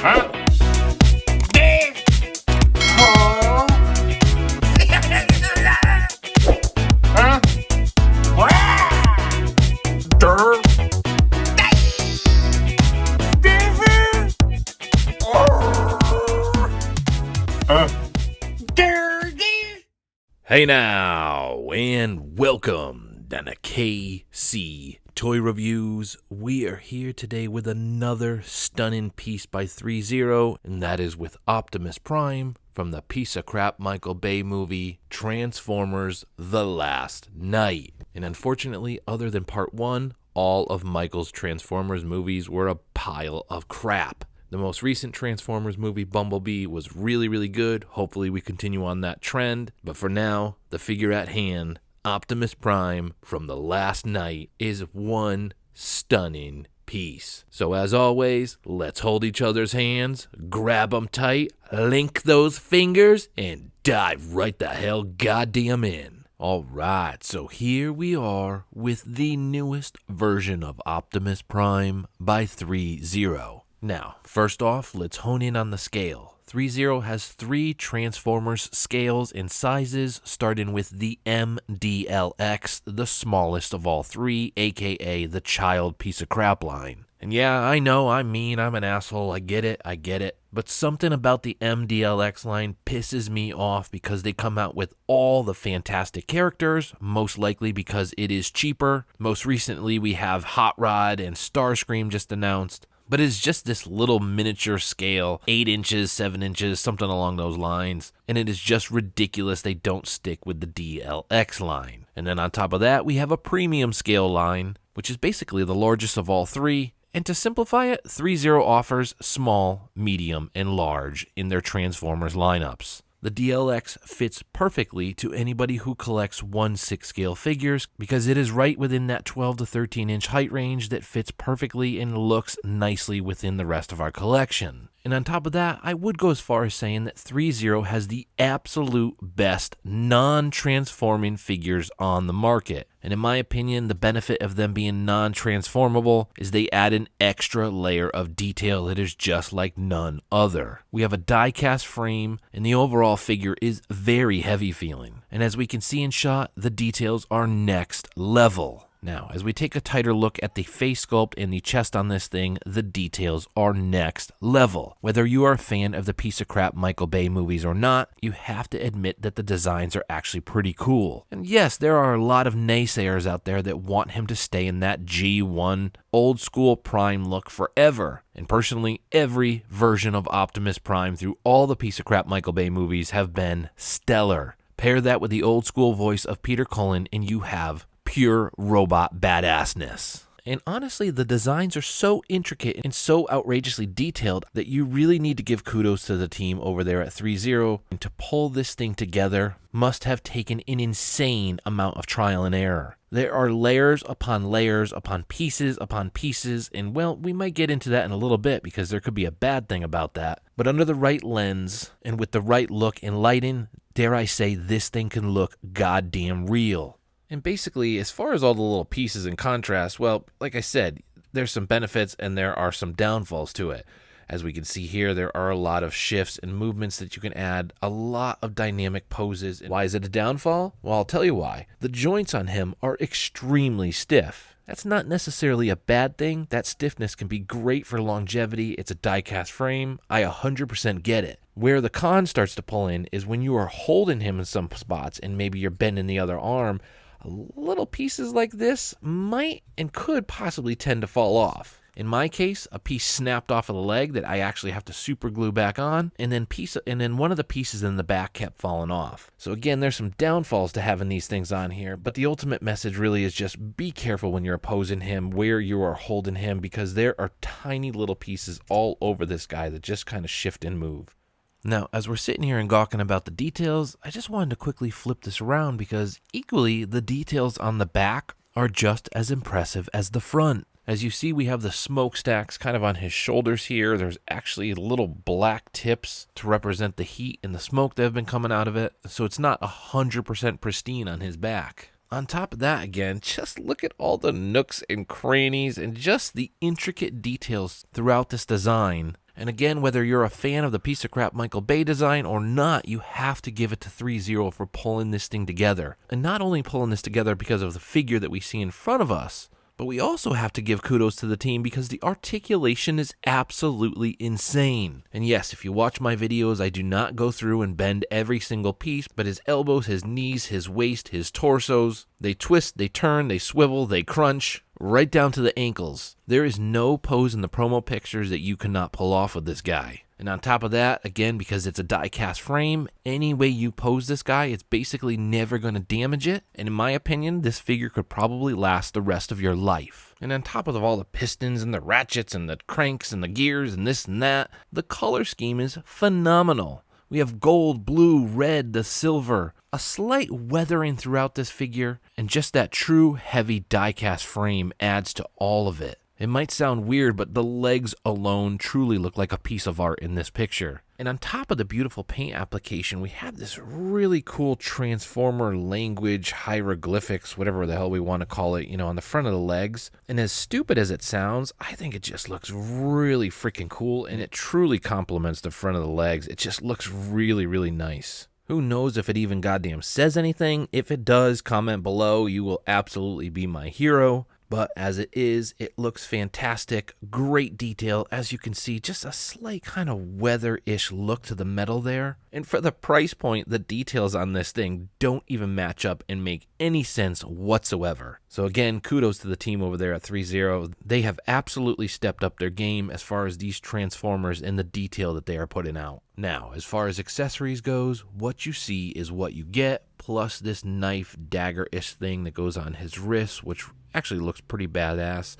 Huh? Dig. Huh? Huh? Dirt. Hey now, and welcome down to KC Toy Reviews. We are here today with another stunning piece by Threezero, and that is with Optimus Prime from the piece of crap Michael Bay movie Transformers: The Last Knight. And unfortunately, other than part one, all of Michael's Transformers movies were a pile of crap. The most recent Transformers movie, Bumblebee, was really good. Hopefully we continue on that trend. But for now, the figure at hand, Optimus Prime from The Last Knight, is one stunning piece. So as always, let's hold each other's hands, grab them tight, link those fingers, and dive right the hell goddamn in. Alright, so here we are with the newest version of Optimus Prime by Threezero. Now, first off, let's hone in on the scale. Threezero has 3 Transformers scales and sizes, starting with the MDLX, the smallest of all 3, aka the child piece of crap line. And yeah, I know, I'm mean, I'm an asshole, I get it. But something about the MDLX line pisses me off because they come out with all the fantastic characters, most likely because it is cheaper. Most recently, we have Hot Rod and Starscream just announced. But it's just this little miniature scale, 8 inches, 7 inches, something along those lines. And it is just ridiculous they don't stick with the DLX line. And then on top of that, we have a premium scale line, which is basically the largest of all 3. And to simplify it, Threezero offers small, medium, and large in their Transformers lineups. The DLX fits perfectly to anybody who collects 1/6 scale figures because it is right within that 12 to 13 inch height range that fits perfectly and looks nicely within the rest of our collection. And on top of that, I would go as far as saying that Threezero has the absolute best non-transforming figures on the market. And in my opinion, the benefit of them being non-transformable is they add an extra layer of detail that is just like none other. We have a die-cast frame, and the overall figure is very heavy feeling. And as we can see in shot, the details are next level. Now, as we take a tighter look at the face sculpt and the chest on this thing, the details are next level. Whether you are a fan of the piece of crap Michael Bay movies or not, you have to admit that the designs are actually pretty cool. And yes, there are a lot of naysayers out there that want him to stay in that G1 old school Prime look forever. And personally, every version of Optimus Prime through all the piece of crap Michael Bay movies have been stellar. Pair that with the old school voice of Peter Cullen and you have pure robot badassness. And honestly, the designs are so intricate and so outrageously detailed that you really need to give kudos to the team over there at Threezero. And to pull this thing together must have taken an insane amount of trial and error. There are layers upon pieces upon pieces, and well, we might get into that in a little bit because there could be a bad thing about that. But under the right lens and with the right look and lighting, dare I say this thing can look goddamn real. And basically, as far as all the little pieces and contrast, well, like I said, there's some benefits and there are some downfalls to it. As we can see here, there are a lot of shifts and movements that you can add, a lot of dynamic poses. Why is it a downfall? Well, I'll tell you why. The joints on him are extremely stiff. That's not necessarily a bad thing. That stiffness can be great for longevity. It's a die-cast frame. I 100% get it. Where the con starts to pull in is when you are holding him in some spots and maybe you're bending the other arm, little pieces like this might and could possibly tend to fall off. In my case, a piece snapped off of the leg that I actually have to super glue back on, and then one of the pieces in the back kept falling off. So again, there's some downfalls to having these things on here, but the ultimate message really is just be careful when you're opposing him, where you are holding him, because there are tiny little pieces all over this guy that just kind of shift and move. Now, as we're sitting here and gawking about the details, I just wanted to quickly flip this around because equally the details on the back are just as impressive as the front. As you see, we have the smokestacks kind of on his shoulders here. There's actually little black tips to represent the heat and the smoke that have been coming out of it. So it's not 100% pristine on his back. On top of that, again, just look at all the nooks and crannies and just the intricate details throughout this design. And again, whether you're a fan of the piece of crap Michael Bay design or not, you have to give it to Threezero for pulling this thing together. And not only pulling this together because of the figure that we see in front of us, but we also have to give kudos to the team because the articulation is absolutely insane. And yes, if you watch my videos, I do not go through and bend every single piece, but his elbows, his knees, his waist, his torsos, they twist, they turn, they swivel, they crunch, right down to the ankles. There is no pose in the promo pictures that you cannot pull off with this guy. And on top of that, again, because it's a die-cast frame, any way you pose this guy, it's basically never going to damage it. And in my opinion, this figure could probably last the rest of your life. And on top of all the pistons and the ratchets and the cranks and the gears and this and that, the color scheme is phenomenal. We have gold, blue, red, the silver, a slight weathering throughout this figure, and just that true heavy die-cast frame adds to all of it. It might sound weird, but the legs alone truly look like a piece of art in this picture. And on top of the beautiful paint application, we have this really cool transformer language, hieroglyphics, whatever the hell we want to call it, on the front of the legs. And as stupid as it sounds, I think it just looks really freaking cool, and it truly complements the front of the legs. It just looks really, really nice. Who knows if it even goddamn says anything? If it does, comment below. You will absolutely be my hero. But as it is, it looks fantastic. Great detail. As you can see, just a slight kind of weather-ish look to the metal there. And for the price point, the details on this thing don't even match up and make any sense whatsoever. So again, kudos to the team over there at Threezero. They have absolutely stepped up their game as far as these Transformers and the detail that they are putting out. Now, as far as accessories goes, what you see is what you get, plus this knife dagger-ish thing that goes on his wrist, which actually looks pretty badass.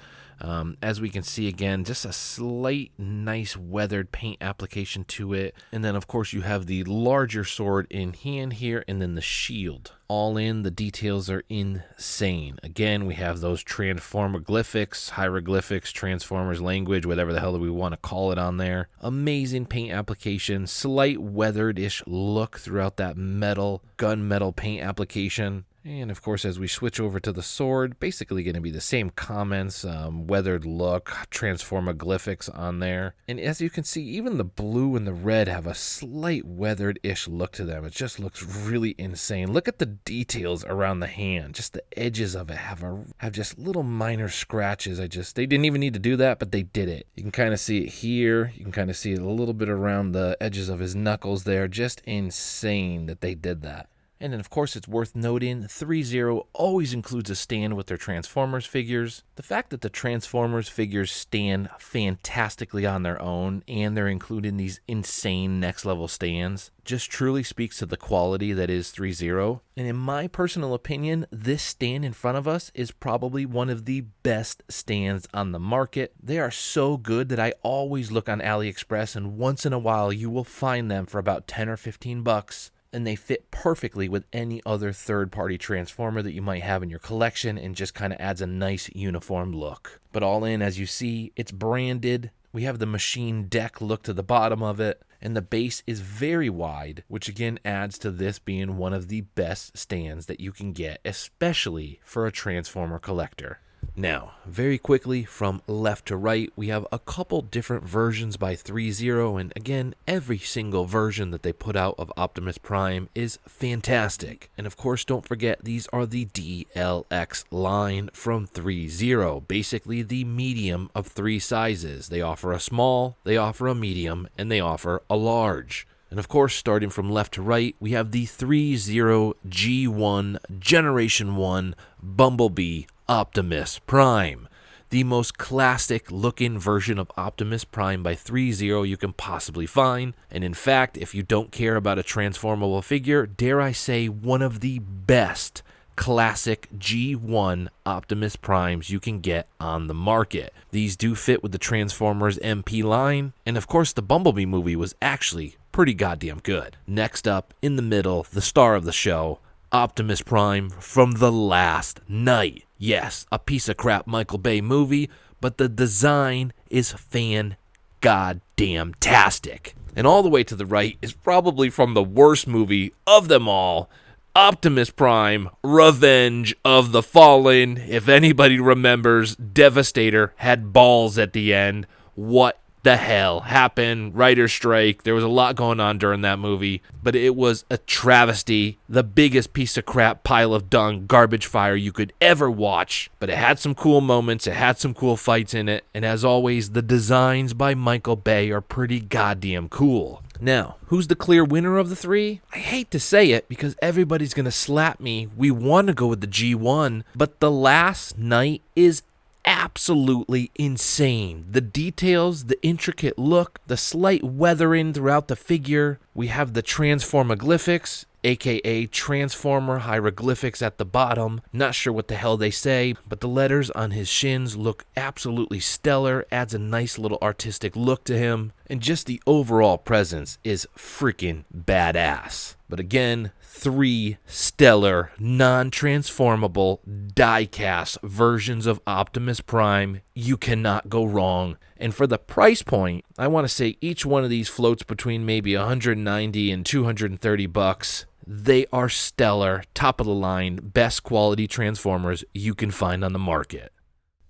As we can see again, just a slight nice weathered paint application to it. And then of course you have the larger sword in hand here, and then the shield. All in, the details are insane. Again, we have those transformoglyphics, hieroglyphics, transformers language, whatever the hell we want to call it on there. Amazing paint application, slight weathered-ish look throughout that metal, gunmetal paint application. And of course, as we switch over to the sword, basically going to be the same comments, weathered look, transformoglyphics on there. And as you can see, even the blue and the red have a slight weathered-ish look to them. It just looks really insane. Look at the details around the hand. Just the edges of it have just little minor scratches. They didn't even need to do that, but they did it. You can kind of see it here. You can kind of see it a little bit around the edges of his knuckles there. Just insane that they did that. And then, of course, it's worth noting, Threezero always includes a stand with their Transformers figures. The fact that the Transformers figures stand fantastically on their own, and they're including these insane next-level stands, just truly speaks to the quality that is Threezero. And in my personal opinion, this stand in front of us is probably one of the best stands on the market. They are so good that I always look on AliExpress, and once in a while you will find them for about 10 or 15 bucks. And they fit perfectly with any other third-party Transformer that you might have in your collection, and just kind of adds a nice uniform look. But all in, as you see, it's branded. We have the machine deck look to the bottom of it, and the base is very wide, which again adds to this being one of the best stands that you can get, especially for a Transformer collector. Now, very quickly from left to right, we have a couple different versions by Threezero, and again, every single version that they put out of Optimus Prime is fantastic. And of course, don't forget, these are the DLX line from Threezero, basically the medium of three sizes. They offer a small, they offer a medium, and they offer a large. And of course, starting from left to right, we have the Threezero G1 Generation 1 Bumblebee Optimus Prime, the most classic looking version of Optimus Prime by Threezero you can possibly find. And in fact, if you don't care about a transformable figure, dare I say one of the best classic G1 Optimus Primes you can get on the market. These do fit with the Transformers MP line, and of course the Bumblebee movie was actually pretty goddamn good. Next up, in the middle, the star of the show, Optimus Prime from The Last Night. Yes, a piece of crap Michael Bay movie, but the design is fan-goddamn-tastic. And all the way to the right is probably from the worst movie of them all, Optimus Prime, Revenge of the Fallen. If anybody remembers, Devastator had balls at the end. What the hell happened? Writer's strike. There was a lot going on during that movie, but it was a travesty. The biggest piece of crap, pile of dung, garbage fire you could ever watch. But it had some cool moments. It had some cool fights in it. And as always, the designs by Michael Bay are pretty goddamn cool. Now, who's the clear winner of the three? I hate to say it because everybody's going to slap me. We want to go with the G1, but The Last Knight is absolutely insane. The details, the intricate look, the slight weathering throughout the figure. We have the transformaglyphics, aka Transformer hieroglyphics at the bottom. Not sure what the hell they say, but the letters on his shins look absolutely stellar, adds a nice little artistic look to him, and just the overall presence is freaking badass. But again, 3 stellar, non-transformable, die-cast versions of Optimus Prime. You cannot go wrong. And for the price point, I want to say each one of these floats between maybe $190 and $230. They are stellar, top of the line, best quality Transformers you can find on the market.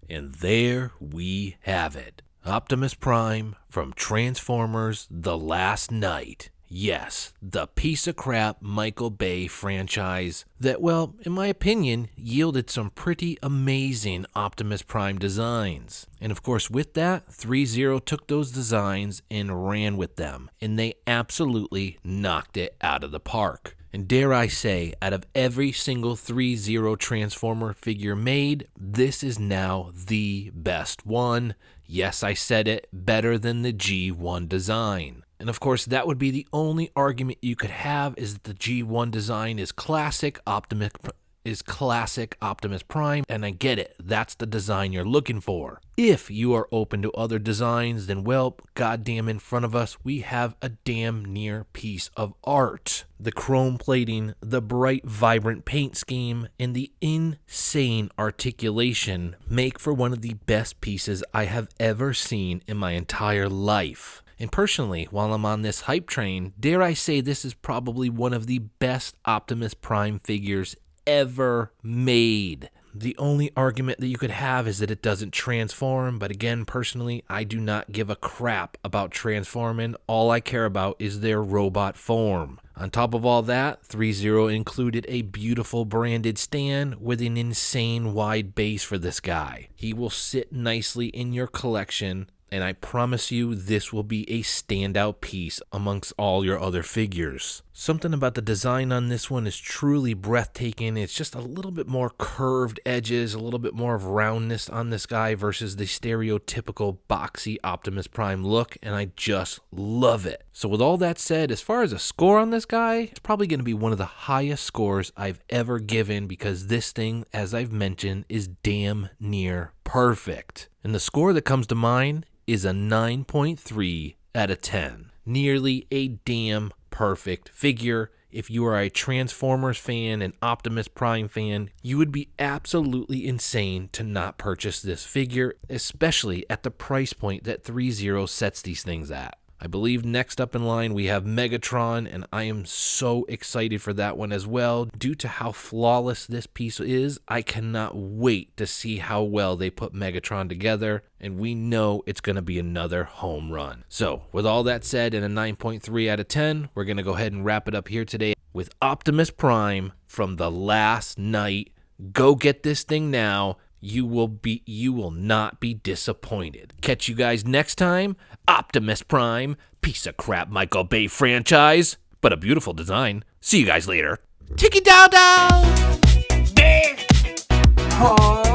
And there we have it. Optimus Prime from Transformers The Last Knight. Yes, the piece of crap Michael Bay franchise that, well, in my opinion, yielded some pretty amazing Optimus Prime designs. And of course, with that, Threezero took those designs and ran with them, and they absolutely knocked it out of the park. And dare I say, out of every single Threezero Transformer figure made, this is now the best one. Yes, I said it, better than the G1 design. And of course, that would be the only argument you could have, is that the G1 design is classic Optimus Prime, and I get it. That's the design you're looking for. If you are open to other designs, then well, goddamn, in front of us, we have a damn near piece of art. The chrome plating, the bright, vibrant paint scheme, and the insane articulation make for one of the best pieces I have ever seen in my entire life. And personally, while I'm on this hype train, dare I say this is probably one of the best Optimus Prime figures ever made. The only argument that you could have is that it doesn't transform, but again, personally, I do not give a crap about transforming. All I care about is their robot form. On top of all that, Threezero included a beautiful branded stand with an insane wide base for this guy. He will sit nicely in your collection, and I promise you this will be a standout piece amongst all your other figures. Something about the design on this one is truly breathtaking. It's just a little bit more curved edges, a little bit more of roundness on this guy versus the stereotypical boxy Optimus Prime look, and I just love it. So with all that said, as far as a score on this guy, it's probably going to be one of the highest scores I've ever given, because this thing, as I've mentioned, is damn near perfect. And the score that comes to mind is a 9.3 out of 10. Nearly a damn perfect figure. If you are a Transformers fan and Optimus Prime fan, you would be absolutely insane to not purchase this figure, especially at the price point that Threezero sets these things at. I believe next up in line we have Megatron, and I am so excited for that one as well. Due to how flawless this piece is, I cannot wait to see how well they put Megatron together, and we know it's going to be another home run. So, with all that said, and a 9.3 out of 10, we're going to go ahead and wrap it up here today with Optimus Prime from The Last Knight. Go get this thing now. You will not be disappointed. Catch you guys next time. Optimus Prime, piece of crap Michael Bay franchise, but a beautiful design. See you guys later. Tiki down down. Huh?